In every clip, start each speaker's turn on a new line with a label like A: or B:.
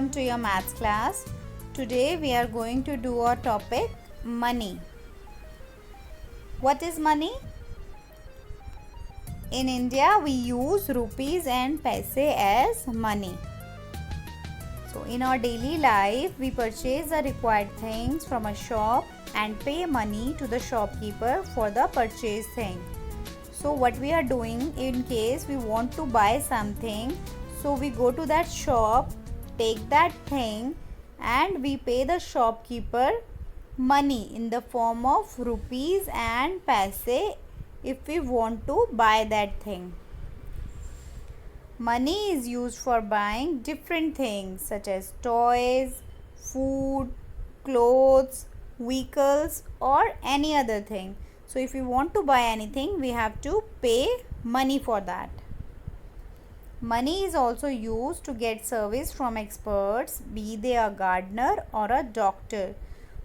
A: welcome to your maths class. Today we are going to do our topic money. What is money? In India we use rupees and paise as money. So in our daily life we purchase the required things from a shop and pay money to the shopkeeper for the purchased thing. So what we are doing, in case we want to buy something, so we go to that shop, take that thing and we pay the shopkeeper money in the form of rupees and paise if we want to buy that thing. Money is used for buying different things such as toys, food, clothes, vehicles or any other thing. So if we want to buy anything, we have to pay money for that. Money is also used to get service from experts, be they a gardener or a doctor.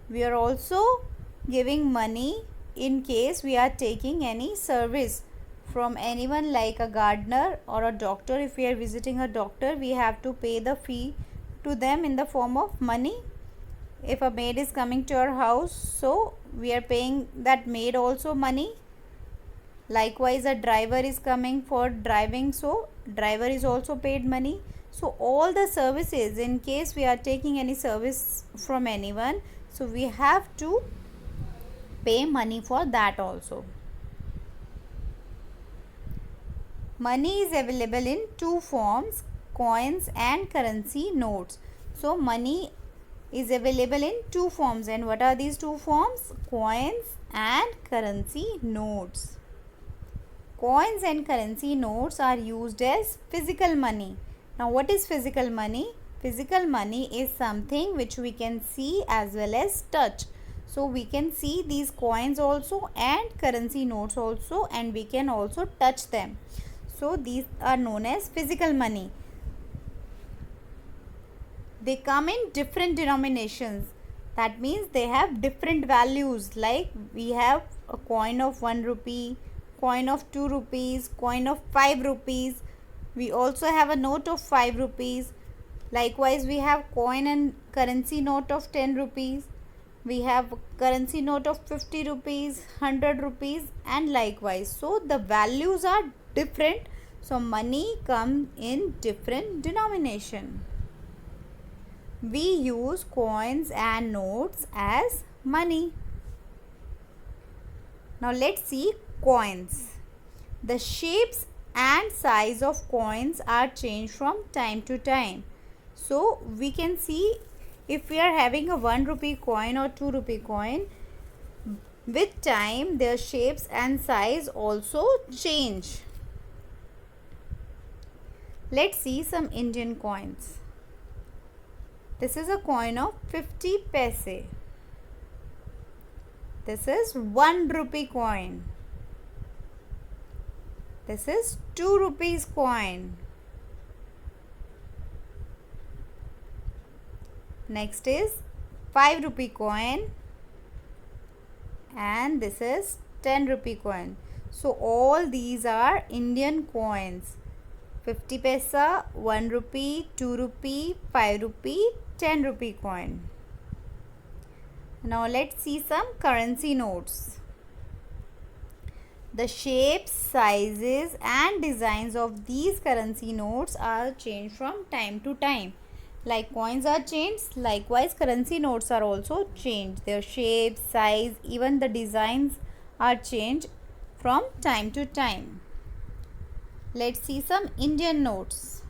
A: We are also giving money in case we are taking any service from anyone like a gardener or a doctor. If we are visiting a doctor, we have to pay the fee to them in the form of money. If a maid is coming to our house, so we are paying that maid also money. Likewise, a driver is coming for driving, so driver is also paid money. So all the services, in case we are taking any service from anyone, so we have to pay money for that also. Money is available in two forms, coins and currency notes. So money is available in two forms, and what are these two forms? Coins and currency notes. Coins and currency notes are used as physical money. Now what is physical money? Physical money is something which we can see as well as touch. So we can see these coins also and currency notes also, and we can also touch them. So these are known as physical money. They come in different denominations. That means they have different values. Like we have a coin of 1 rupee, coin of 2 rupees, coin of 5 rupees. We also have a note of 5 rupees. Likewise, we have coin and currency note of 10 rupees. We have currency note of 50 rupees, 100 rupees and likewise. So the values are different. So money comes in different denomination. We use coins and notes as money. Now let's see coins. The shapes and size of coins are changed from time to time. So we can see if we are having a 1 rupee coin or 2 rupee coin, with time their shapes and size also change. Let's see some Indian coins. This is a coin of 50 paise. This is 1 rupee coin. This is 2 rupees coin. Next is 5 rupee coin. And this is 10 rupee coin. So all these are Indian coins. 50 paisa, 1 rupee, 2 rupee, 5 rupee, 10 rupee coin. Now let's see some currency notes. The shapes, sizes and designs of these currency notes are changed from time to time. Like coins are changed, likewise currency notes are also changed. Their shape, size, even the designs are changed from time to time. Let's see some Indian notes.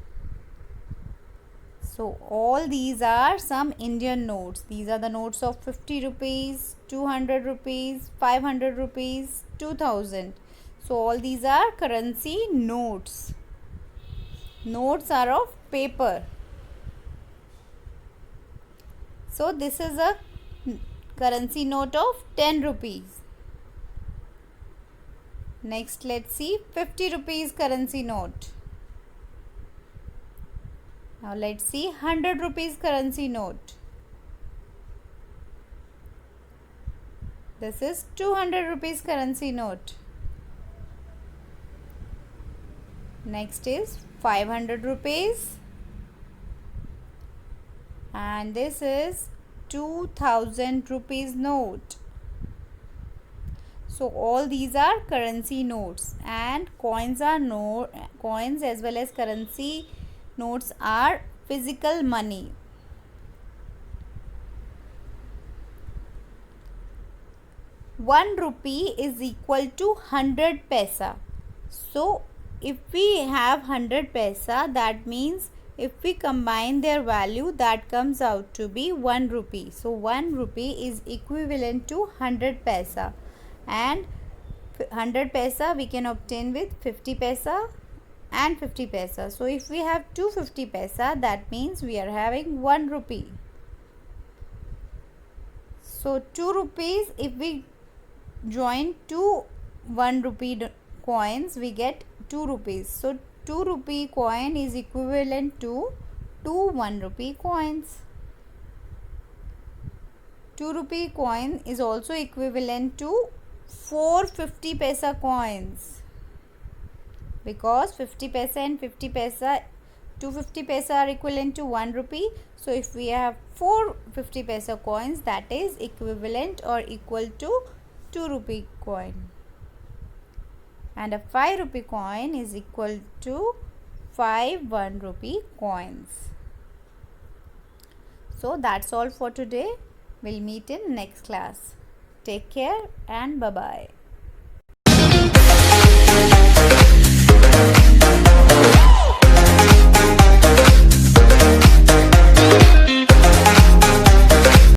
A: So all these are some Indian notes. These are the notes of 50 rupees, 200 rupees, 500 rupees, 2000. So all these are currency notes. Notes are of paper. So this is a currency note of 10 rupees. Next let's see 50 rupees currency note. Now let's see 100 rupees currency note. This is 200 rupees currency note. Next is 500 rupees. and this is 2000 rupees note. So all these are currency notes, and coins as well as currency notes are physical money. One rupee is equal to 100 paisa. So if we have 100 paisa, that means if we combine their value, that comes out to be 1 rupee. So 1 rupee is equivalent to 100 paisa, and 100 paisa we can obtain with 50 paisa and 50 paisa. So if we have 250 paisa, that means we are having 1 rupee. So 2 rupees, if we join two 1 rupee coins, we get 2 rupees. So 2 rupee coin is equivalent to 2 1 rupee coins. 2 rupee coin is also equivalent to 4 50 paisa coins, because 50 paisa and 50 paisa, 250 paisa are equivalent to 1 rupee. So if we have 4 50 paisa coins, that is equivalent or equal to 2 rupee coin, and a 5 rupee coin is equal to 5 1 rupee coins. So that's all for today. We'll meet in next class. Take care and bye bye.